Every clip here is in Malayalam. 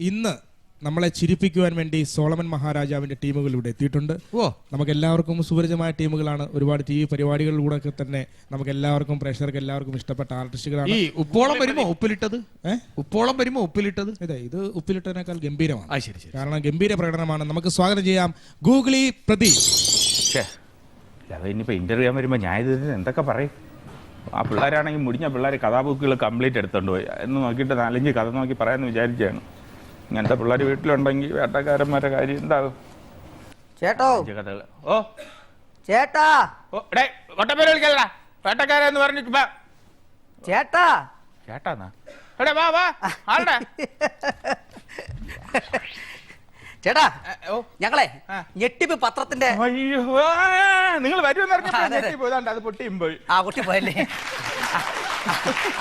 ഇന്ന് നമ്മളെ ചിരിപ്പിക്കുവാൻ വേണ്ടി സോളമൻ മഹാരാജാവിന്റെ ടീമുകൾ ഇവിടെ എത്തിയിട്ടുണ്ട്. നമുക്ക് എല്ലാവർക്കും സുപരിചിതമായ ടീമുകളാണ്. ഒരുപാട് ടി വി പരിപാടികളിലൂടെ ഒക്കെ തന്നെ നമുക്ക് എല്ലാവർക്കും പ്രേക്ഷകർക്ക് എല്ലാവർക്കും ഇഷ്ടപ്പെട്ട ആർട്ടിസ്റ്റുകളാണ്. ഈ ഉപ്പോളം വരുമോ ഉപ്പിലിട്ടത്? ഉപ്പോളം വരുമോ ഉപ്പിലിട്ടത്? അതെ, ഇത് ഉപ്പിലിട്ടതിനേക്കാൾ ഗംഭീരമാണ്. കാരണം ഗംഭീര പ്രകടനമാണ്. നമുക്ക് സ്വാഗതം ചെയ്യാം ഗൂഗിളി പ്രദീപ്. ഇനിയിപ്പോൾ ഇന്റർവ്യൂ ചെയ്യാൻ വരുമ്പോൾ ഞാൻ ഇത് എന്തൊക്കെ പറയും? ആ പിള്ളേരാണെങ്കിൽ മുടിഞ്ഞ പിള്ളേർ കഥാബുക്കുകൾ കംപ്ലീറ്റ് എടുത്തോണ്ട് പോയി എന്ന് നോക്കിയിട്ട് 4-5 കഥ നോക്കി പറയാമെന്ന് വിചാരിച്ചാണ്. ഇങ്ങനത്തെ പിള്ളേർ വീട്ടിലുണ്ടെങ്കിൽ വേട്ടക്കാരന്മാരുടെ കാര്യം എന്താകും? ചേട്ടോ കഥകൾ. ഓ ചേട്ടാ, ഓ ഡേ കൊട്ടപ്പേര് വിളിക്കല്ലടാ, വേട്ടക്കാരെന്ന് പറഞ്ഞിട്ട് ചേട്ടാ ചേട്ടാന്നാ എടേ വാ വാ ആളുടെ ചേട്ടാ, ഞങ്ങളെ ഞെട്ടിപ്പ് പത്രത്തിന്റെ അയ്യോ നിങ്ങൾ വരുമെന്ന് പറഞ്ഞപ്പോൾ പോയതാണ്ട് അത് പൊട്ടിയും പോയി. പൊട്ടി പോയല്ലേ?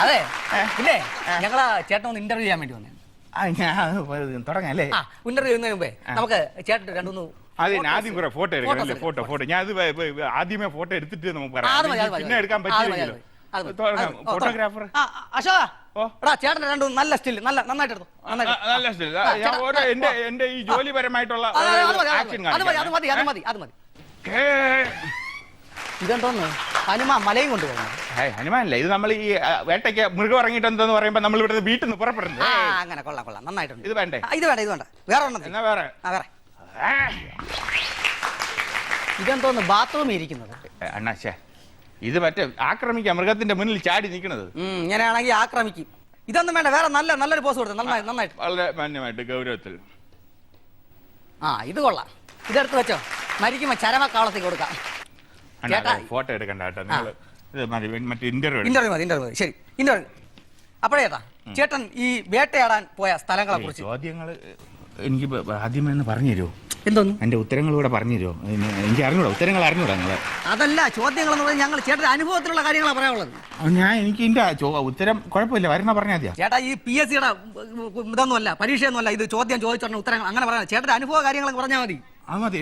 അതെ, പിന്നെ ഞങ്ങളാ ചേട്ടൻ ഒന്ന് ഇന്റർവ്യൂ ചെയ്യാൻ വേണ്ടി വന്നേ. തുടങ്ങല്ലേ? ഇന്റർവ്യൂ ചെയ്യുന്നതിന് മുമ്പേ നമുക്ക് ചേട്ടൻ രണ്ടു ആദ്യം കുറെ ഫോട്ടോ എടുക്കാം. ഫോട്ടോ ഞാൻ ആദ്യമേ ഫോട്ടോ എടുത്തിട്ട് നമുക്ക് പറയാം, പിന്നെ എടുക്കാൻ പറ്റില്ലല്ലോ. ഫോട്ടോഗ്രാഫർ അശോകാ, ചേട്ടൻ രണ്ടും നല്ല സ്റ്റിൽ, നന്നായിട്ട് എടുത്തു. നല്ല സ്റ്റിൽ. എന്റെ ഈ ജോലിപരമായിട്ടുള്ള അത് മതി. ഇതെന്തോന്ന് ഹനുമാൻ മലയും കൊണ്ടുപോകുന്നത്? ഹനുമാനല്ല, ഇത് നമ്മൾ ഈ വേട്ടയ്ക്ക് മൃഗം ഇറങ്ങിയിട്ടെന്ന് പറയുമ്പോ നമ്മൾ ഇവിടെ വീട്ടിൽ നിന്ന് പുറപ്പെടുന്നത്. അങ്ങനെ കൊള്ളാം, നന്നായിട്ടുണ്ട്. ഇത് വേണ്ടേ? ഇത് വേണ്ട. വേറെ എന്നാ വേറെ. ഇതെന്തോന്ന് ബാത്റൂമിൽ ഇരിക്കുന്നത്? അണ്ണാശേ, ഇത് മറ്റേ ആക്രമിക്കാം, മൃഗത്തിന്റെ മുന്നിൽ ചാടി നിൽക്കുന്നത്. ഇങ്ങനെയാണെങ്കിൽ ആക്രമിക്കും. ഇതൊന്നും വേണ്ട, വേറെ നല്ലൊരു പോസ് കൊടുത്തു. നന്നായിട്ട് വളരെ മാന്യമായിട്ട് ഗൗരവത്തിൽ. ഇത് കൊള്ളാം. ഇതെടുത്ത് വെച്ചോ, മരിക്കുമ്പോ ചരമക്കാളത്തേക്ക് കൊടുക്കാം. ഫോട്ടോ എടുക്കണ്ട കേട്ടോ നിങ്ങൾ. മറ്റേ ഇന്റർവ്യൂ മതി. ശരി, ഇന്റർവ്യൂ. അപ്പോഴേ ചേട്ടൻ ഈ വേട്ടയാടാൻ പോയ സ്ഥലങ്ങളെ കുറിച്ച് ചോദ്യങ്ങൾ എനിക്ക് ആദ്യമേ പറഞ്ഞു തരുമോ? എന്തോന്നു? എന്റെ ഉത്തരങ്ങളൂടെ പറഞ്ഞു തരുമോ? എനിക്ക് അറിഞ്ഞൂടാ, ഉത്തരങ്ങൾ അറിഞ്ഞൂടാ നിങ്ങളെ. അതല്ല ചോദ്യങ്ങൾ എന്ന് പറഞ്ഞാൽ ഞങ്ങൾ ചേട്ടന്റെ അനുഭവത്തിലുള്ള കാര്യങ്ങളാണ് പറയാനുള്ളത്. എനിക്ക് ഇതിന്റെ ഉത്തരം കുഴപ്പമില്ല, വരണ പറഞ്ഞാൽ മതിയാ. ചേട്ടാ, ഈ PSCയുടെ ഇതൊന്നുമല്ല, പരീക്ഷയൊന്നുമല്ല. ഇത് ചോദ്യം ചോദിച്ചോണ്ട് ഉത്തരങ്ങൾ അങ്ങനെ പറയാം. ചേട്ടന്റെ അനുഭവ കാര്യങ്ങൾ പറഞ്ഞാൽ മതി. അത് മതി.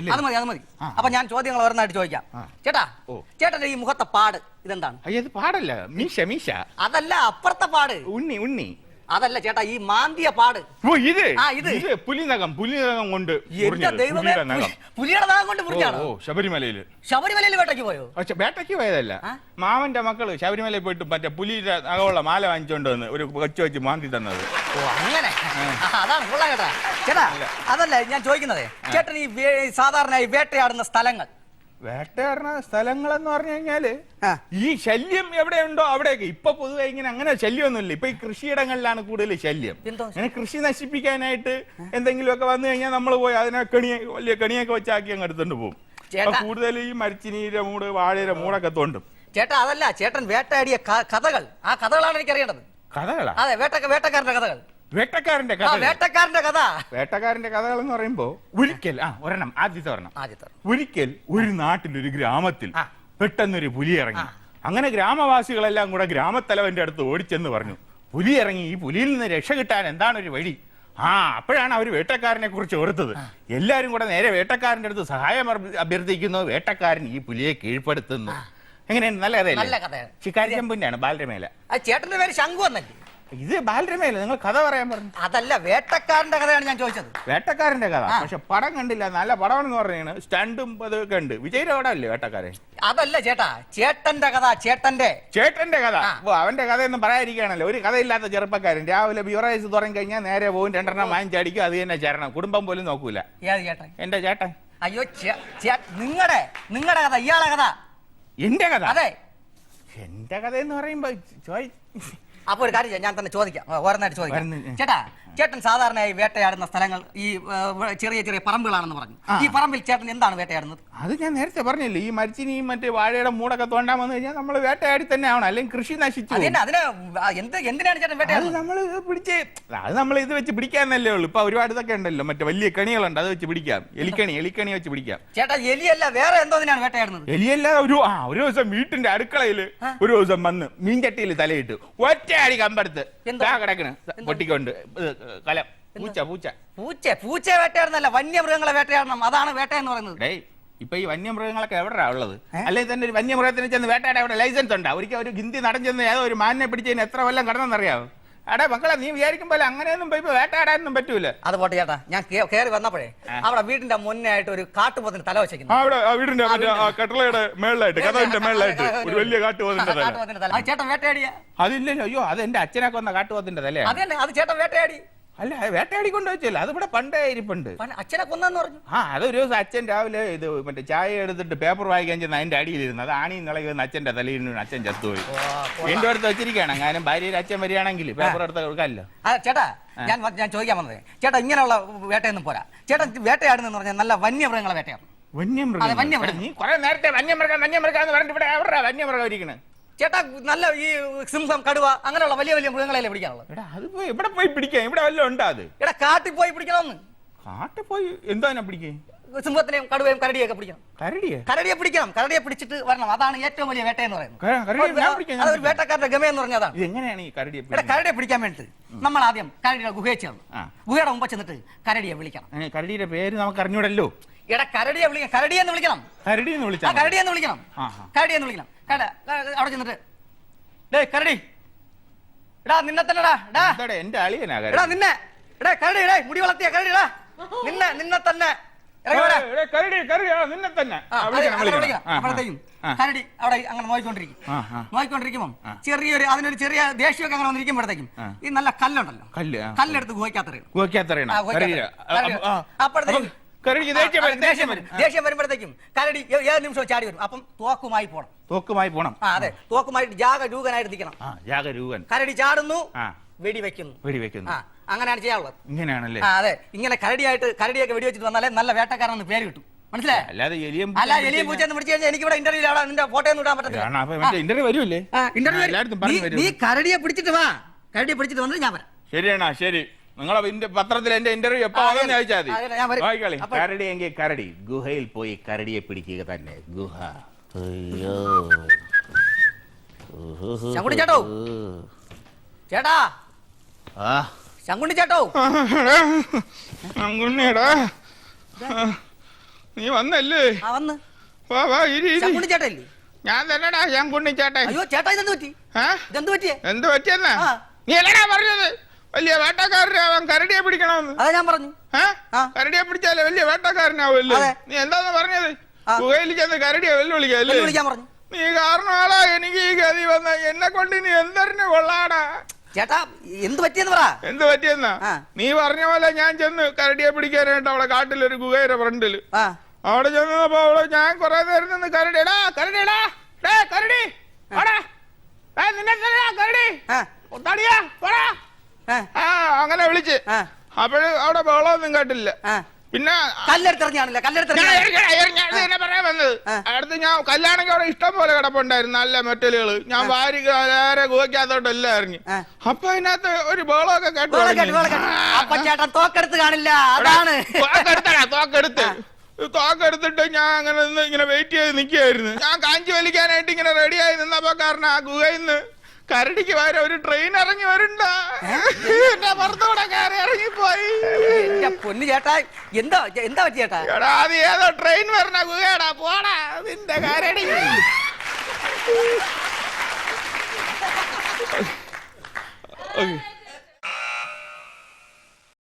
അപ്പൊ ഞാൻ ചോദ്യങ്ങൾ ഓരോന്നായിട്ട് ചോദിക്കാം. ചേട്ടാ, ചേട്ടന്റെ ഈ മുഖത്തെ പാട് ഇതെന്താണ്? ഇത് പാടല്ല, മീശ. അതല്ല, അപ്പുറത്തെ പാട്. ഉണ്ണി. അതല്ല ചേട്ടാ, ഈ മാന്തിയ പാട്. ഇത് പുലിനകം കൊണ്ട് പുലിയുടെ നഖം കൊണ്ട് മുറിച്ചാണോ? ശബരിമലയിൽ വേട്ടയ്ക്ക് പോയോ? വേട്ടയ്ക്ക് പോയതല്ല, മാമന്റെ മക്കള് ശബരിമലയിൽ പോയിട്ട് മറ്റേ പുലിയുടെ നഖമുള്ള മാല വാങ്ങിച്ചോണ്ട് വന്ന് ഒരു കൊച്ചു വെച്ച് മാന്തി തന്നത്. അങ്ങനെ അതാണ് കൊള്ളാം കേട്ടാ. ചേട്ടാ, അതല്ല ഞാൻ ചോദിക്കുന്നത്, ചേട്ടൻ ഈ സാധാരണ വേട്ടയാടുന്ന സ്ഥലങ്ങളെന്ന് പറഞ്ഞു കഴിഞ്ഞാല് ഈ ശല്യം എവിടെയുണ്ടോ അവിടെയൊക്കെ. ഇപ്പൊ പൊതുവെ ഇങ്ങനെ അങ്ങനെ ശല്യമൊന്നുമില്ല. ഇപ്പൊ ഈ കൃഷിയിടങ്ങളിലാണ് കൂടുതൽ ശല്യം. അങ്ങനെ കൃഷി നശിപ്പിക്കാനായിട്ട് എന്തെങ്കിലുമൊക്കെ വന്നു കഴിഞ്ഞാൽ നമ്മൾ പോയി അതിനെ വലിയ കണിയൊക്കെ വെച്ചാക്കി അങ്ങ് എടുത്തോണ്ട് പോകും. കൂടുതൽ ഈ മരിച്ചിനീര മൂട്, വാഴയുടെ മൂടൊക്കെ തോണ്ടും. ചേട്ടാ, അതല്ല ചേട്ടൻ വേട്ടയാടിയ കഥകൾ, ആ കഥകളാണ് എനിക്ക് അറിയേണ്ടത്. കഥകളാ? അതെ, വേട്ടക്കാരന്റെ കഥകൾ. വേട്ടക്കാരന്റെ കഥകൾ എന്ന് പറയുമ്പോ ഒരിക്കൽ ഒരിക്കൽ ഒരു നാട്ടിൽ ഒരു ഗ്രാമത്തിൽ പെട്ടെന്നൊരു പുലി ഇറങ്ങി. അങ്ങനെ ഗ്രാമവാസികളെല്ലാം കൂടെ ഗ്രാമത്തലവന്റെ അടുത്ത് ഓടിച്ചെന്ന് പറഞ്ഞു, പുലി ഇറങ്ങി, ഈ പുലിയിൽ നിന്ന് രക്ഷ കിട്ടാൻ എന്താണ് ഒരു വഴി? അപ്പോഴാണ് അവർ വേട്ടക്കാരനെ കുറിച്ച് ഓർത്തത്. എല്ലാരും കൂടെ നേരെ വേട്ടക്കാരന്റെ അടുത്ത് സഹായം അഭ്യർത്ഥിക്കുന്നു. വേട്ടക്കാരൻ ഈ പുലിയെ കീഴ്പ്പെടുത്തുന്നു. എങ്ങനെയാണ്? നല്ല കഥ. ശിക്കാരി ശംഭുവിന്റെയാണ്, ബാലരമേല. ചേട്ടന്റെ പേര് ശംഖു എന്നല്ലേ? ഇത് ബാലരമേല. നിങ്ങൾ കഥ പറയാൻ പറഞ്ഞു. അതല്ല, വേട്ടക്കാരന്റെ കഥയാണ് ഞാൻ ചോദിച്ചത്. വേട്ടക്കാരന്റെ കഥ, പക്ഷെ പടം കണ്ടില്ല. നല്ല പടമാണെന്ന് പറഞ്ഞാണ്, സ്റ്റണ്ടും അതൊക്കെ ഉണ്ട്. വിജയുടെ പടമല്ലേ വേട്ടക്കാരൻ? അതല്ല ചേട്ടാ, ചേട്ടന്റെ കഥ. ചേട്ടന്റെ കഥ. അവന്റെ കഥയൊന്നും പറയാതിരിക്കുകയാണല്ലോ. ഒരു കഥയില്ലാത്ത ചെറുപ്പക്കാരൻ രാവിലെ ബിവറേജ് തുടങ്ങി കഴിഞ്ഞാൽ നേരെ പോകും, 2 വാങ്ങിച്ചടിക്കും, അത് തന്നെ ചേരണം. കുടുംബം പോലും നോക്കൂല. എന്റെ ചേട്ടൻ. അയ്യോ, നിങ്ങളുടെ കഥ, ഇയാളെ കഥ. എന്റെ കഥ? അതെ. എന്റെ കഥ എന്ന് പറയുമ്പോ അപ്പൊ ഒരു കാര്യം ഞാൻ തന്നെ ചോദിക്കാം, ഓരോന്നായിട്ട് ചോദിക്കാം. ചേട്ടാ, ചേട്ടൻ സാധാരണയായി വേട്ടയാടുന്ന സ്ഥലങ്ങൾ ഈ ചെറിയ ചെറിയ പറമ്പുകളാണെന്ന് പറഞ്ഞു. ഈ പറമ്പിൽ ചേട്ടൻ എന്താണ് വേട്ടയാടുന്നത്? അത് ഞാൻ നേരത്തെ പറഞ്ഞില്ലേ, ഈ മരിച്ചിനിയും മറ്റേ വാഴയുടെ മൂടൊക്കെ തോണ്ടാൻ വന്നു കഴിഞ്ഞാൽ നമ്മൾ വേട്ടയാടി തന്നെ ആവണം, അല്ലെങ്കിൽ കൃഷി നശിച്ചു. എന്തിനാണ് ചേട്ടൻ വേട്ടയാടുന്നത്? നമ്മൾ ഇത് വെച്ച് പിടിക്കാന്നല്ലേ ഉള്ളൂ. ഇപ്പൊ ഒരുപാട് ഇതൊക്കെ ഉണ്ടല്ലോ, മറ്റേ വലിയ കണികളുണ്ട്, അത് വെച്ച് പിടിക്കാം. എലിക്കണി വെച്ച് പിടിക്കാം. ചേട്ടാ, എലിയല്ല, വേറെ എന്തോന്നിനാണ് വേട്ടയാടുന്നത്? എലിയല്ല, ഒരു ദിവസം വീട്ടിന്റെ അടുക്കളയിൽ ഒരു ദിവസം വന്ന് മീൻചട്ടിയിൽ തലയിട്ട് ഒറ്റയടി കമ്പെടുത്ത് കിടക്കണ് പൊട്ടിക്കൊണ്ട് കലം. പൂച്ച വേട്ടയാടുന്നല്ല, വന്യമൃഗങ്ങളെ വേട്ടയാടണം. അതാണ് വേട്ട എന്ന് പറയുന്നത്. ഇപ്പൊ ഈ വന്യമൃഗങ്ങളൊക്കെ എവിടെയാ ഉള്ളത്? അല്ലെങ്കിൽ തന്നെ ഒരു വന്യമൃഗത്തിന് ചെന്ന് വേട്ടയുടെ അവിടെ ലൈസൻസ് ഉണ്ടാ? ഒരിക്കൽ ഒരു ഹിന്ദി നടൻ ചെന്ന് ഏതോ ഒരു മാനിനെ പിടിച്ചതിന് എത്ര കൊല്ലം കടന്നെന്നറിയാവോ? അടാ മക്കളെ, നീ വിചാരിക്കും പോലെ അങ്ങനെയൊന്നും പോയി വേട്ടയാടാനൊന്നും പറ്റൂല. അത് പോട്ടെ ചേട്ടാ, ഞാൻ കയറി വന്നപ്പോഴേ അവിടെ വീടിന്റെ മുന്നേ ആയിട്ട് ഒരു കാട്ടുപോത്തിന് തല വെച്ചേക്കുന്നു. അവിടെ വീടിന്റെ കട്ടളയുടെ മേളിലായിട്ട്, കഥവിന്റെ മേളിലായിട്ട് ഒരു വലിയ കാട്ടുപോത്തിന്റെ തല. കാട്ടുപോത്തിന്റെ തല. അത് ചേട്ടൻ വേട്ടയാടിയ? അതില്ലല്ലോ. അയ്യോ, അത് എന്റെ അച്ഛനെ കൊന്ന കാട്ടുപോത്തിന്റെ തലേ. അതന്നെ, അത് ചേട്ടൻ വേട്ടയാടി? അല്ല, വേട്ടയാടി കൊണ്ടുവച്ചല്ലോ, അത് ഇവിടെ പണ്ടേ ഇരിപ്പുണ്ട്. അച്ഛനെ കൊന്നെന്ന് പറഞ്ഞു. അതൊരു ദിവസം അച്ഛൻ രാവിലെ ഇത് മറ്റേ ചായ എടുത്തിട്ട് പേപ്പർ വായിക്കാൻ ചെന്ന് അതിന്റെ അടിയിലിരുന്നു. അത് ആണി നിളകി വന്ന് അച്ഛന്റെ തലയിൽ നിന്ന് അച്ഛൻ ചത്തുപോയി. വീണ്ടും അടുത്ത് വെച്ചിരിക്കുകയാണ്. അങ്ങനെ ഭാര്യയുടെ അച്ഛൻ വരികയാണെങ്കിൽ പേപ്പർ എടുത്ത് കൊടുക്കാമല്ലോ. ചേട്ടാ, ഞാൻ ചോദിക്കാൻ വന്നത്, ചേട്ടാ ഇങ്ങനെയുള്ള വേട്ടയൊന്നും പോരാ. ചേട്ടൻ വേട്ടയാടുന്നെന്ന് പറഞ്ഞാൽ നല്ല വന്യമൃഗങ്ങളെ വേട്ടയാണ്. വന്യമൃഗം? നീ കുറെ നേരത്തെ വന്യമൃഗം എന്ന് പറഞ്ഞിട്ട് ഇവിടെ എവിടെ വന്യമൃഗം ഇരിക്കണേ? ചേട്ടാ നല്ല ഈ സിംഹം, കടുവ അങ്ങനെയുള്ള വലിയ വലിയ മൃഗങ്ങളെ പിടിക്കാനുള്ളത്. അത് ഇവിടെ പോയി പിടിക്കാം, ഇവിടെ വല്ലതും ഉണ്ടാ? അത് എടാ കാട്ടിൽ പോയി പിടിക്കണമെന്ന്. കാട്ടിൽ പോയി എന്താ പിടിക്കേ? സിംഹത്തിനെയും കടുവയും കരടിയൊക്കെ പിടിക്കണം. കരടിയെ പിടിക്കണം, കരടിയെ പിടിച്ചിട്ട് വരണം. അതാണ് ഏറ്റവും വലിയ വേട്ട എന്ന് പറയുന്നത്. അതൊരു വേട്ടക്കാരുടെ ഗമയെന്ന് പറഞ്ഞതാണ്. എങ്ങനെയാണ് ഈ കരടിയെ? കരടിയെ പിടിക്കാൻ വേണ്ടിട്ട് നമ്മൾ ആദ്യം കരടിയുടെ ഗുഹയെ ചേർന്നു. ഗുഹയുടെ മുമ്പ് ചെന്നിട്ട് കരടിയെ വിളിക്കണം. കരടിയുടെ പേര് നമുക്ക് അറിഞ്ഞൂടല്ലോ. എടാ കരടിയെ വിളിക്കണം, കരടിയെന്ന് വിളിക്കണം. കരടിയെന്ന് വിളിക്കണം. കരടിയെന്ന് വിളിക്കണം. അവിടെ ചെന്നിട്ട് ഡേ കരടി, എടാ നിന്നെ തന്നെടാ, എന്റെ അളിയനാ എടാ നിന്നെ, എടാ കരടി, എടേ മുടി വളർത്തിയ കരടി, എടാ നിന്നെ തന്നെ അപ്പോഴത്തേക്കും കരടി അവിടെ അങ്ങനെ നോയിക്കൊണ്ടിരിക്കുമ്പോ ചെറിയൊരു അതിനൊരു ചെറിയ ദേഷ്യമൊക്കെ അങ്ങനെ വന്നിരിക്കുമ്പോഴത്തേക്കും ഈ നല്ല കല്ലുണ്ടല്ലോ, കല്ലെടുത്ത് ഗുഹയ്ക്കകത്തെറിയണം. അപ്പോഴത്തേക്കും ദേഷ്യം വരുമ്പോഴത്തേക്കും കരടി ഏത് നിമിഷവും ചാടി വരും. അപ്പം തോക്കുമായി പോണം. അതെ, തോക്കുമായിട്ട് ജാഗരൂകനായിട്ട് നിൽക്കണം. കരടി ചാടുന്നു, വെടിവെക്കുന്നു. അങ്ങനെയാണ് ചെയ്യാനുള്ളത്. ഇങ്ങനെയാണല്ലേ? അതെ, ഇങ്ങനെ കരടിയൊക്കെ വെടിവെച്ചിട്ട് വന്നാലേ നല്ല വേട്ടക്കാരെന്ന് പേര് കിട്ടും. മനസ്സിലായി? അല്ലാതെ എലിയും പൂച്ചയെന്ന് പിടിച്ചു കഴിഞ്ഞാൽ എനിക്ക് ഇവിടെ ഇന്റർവ്യൂ നിന്റെ ഫോട്ടോ ഒന്നും ഇടാൻ പറ്റില്ല. നീ കരടിയെ പിടിച്ചിട്ട് വാ, കരടിയെ പിടിച്ചിട്ട് വന്നിട്ട് ഞാൻ വരാം. ശരിയാണോ? ശരി, നിങ്ങളെ പത്രത്തിൽ എന്റെ ഇന്റർവ്യൂ എപ്പോ ചോദിച്ചാൽ മതി. കരടി എങ്കിൽ കരടി, ഗുഹയിൽ പോയി കരടിയെ പിടിക്കുക തന്നെ. ഗുഹ. ശങ്കുണ്ണി ചേട്ടോ, ചേട്ടാ, ശങ്കുണ്ണി ചേട്ടോ. ശങ്കുണ്ണിയടാ, നീ വന്നല്ലേ? വന്ന്. ശങ്കുണ്ണി ചേട്ടല്ലേ? ഞാൻ തന്നെടാ ശങ്കുണ്ണി ചേട്ടൻ. അയ്യോ ചേട്ടാ, ഇതെന്ത് പറ്റി? എന്ത് പറ്റിയെന്നാ നീ എല്ലടാ പറഞ്ഞത്? വലിയ വേട്ടക്കാരനാവാൻ കരടിയെ പിടിക്കണമെന്ന്. അതെ ഞാൻ പറഞ്ഞു. കരടിയെ പിടിച്ചാലേ വലിയ വേട്ടക്കാരനാവല്ലേ? നീ എന്താന്ന് പറഞ്ഞത്? ഗുഹയിൽ ചെന്ന് കരടിയെ വെല്ലുവിളിക്കാൻ പറഞ്ഞു. നീ കാരണമാടാ എനിക്ക് ഈ ഗതി വന്ന. എന്നെ കൊണ്ട് നീ എന്തറിഞ്ഞു കൊള്ളാടാ. ചേട്ടാ എന്ത് പറ്റിയെന്ന് പറ. എന്ത് പറ്റിയെന്നാ? നീ പറഞ്ഞ പോലെ ഞാൻ ചെന്ന് കരടിയെ പിടിക്കാനായിട്ട് അവിടെ കാട്ടിലൊരു ഗുഹയുടെ ഫ്രണ്ടില് അവിടെ ചെന്നപ്പോ അവിടെ ഞാൻ കൊറേ നേരം നിന്ന് കരടിടാ കരടി അങ്ങനെ വിളിച്ച് അപ്പോഴും അവിടെ ബഹളമൊന്നും കേട്ടില്ല. പിന്നെ പറയാൻ വന്നത് അടുത്ത് ഞാൻ കല്ലാണെങ്കിൽ അവിടെ ഇഷ്ടം പോലെ കിടപ്പുണ്ടായിരുന്നു, നല്ല മെറ്റലുകള്. ഞാൻ വാരി നേരെ ഗുഹയ്ക്കകത്തോട്ടല്ല ഇറങ്ങി. അപ്പൊ അതിനകത്ത് ഒരു ബഹളമൊക്കെ തോക്കെടുത്തിട്ട് ഞാൻ അങ്ങനെ നിന്ന് ഇങ്ങനെ വെയിറ്റ് ചെയ്ത് നിൽക്കുകയായിരുന്നു. ഞാൻ കാഞ്ചി വലിക്കാനായിട്ട് ഇങ്ങനെ റെഡിയായി നിന്നപ്പോ കാരണം ആ ഗുഹയിൽ നിന്ന് കരടിക്ക് വരെ ഒരു ട്രെയിൻ ഇറങ്ങി വരണ്ട. എന്റെ പുറത്തൂടെ കയറി ഇറങ്ങിപ്പോയി. പൊന്നു ചേട്ടാ, എന്താ പറ്റി ചേട്ടാ? എടാ അത് ഏതോ ട്രെയിൻ വരണ ഗുഹയാടാ, പോടാ നിന്റെ കരടി.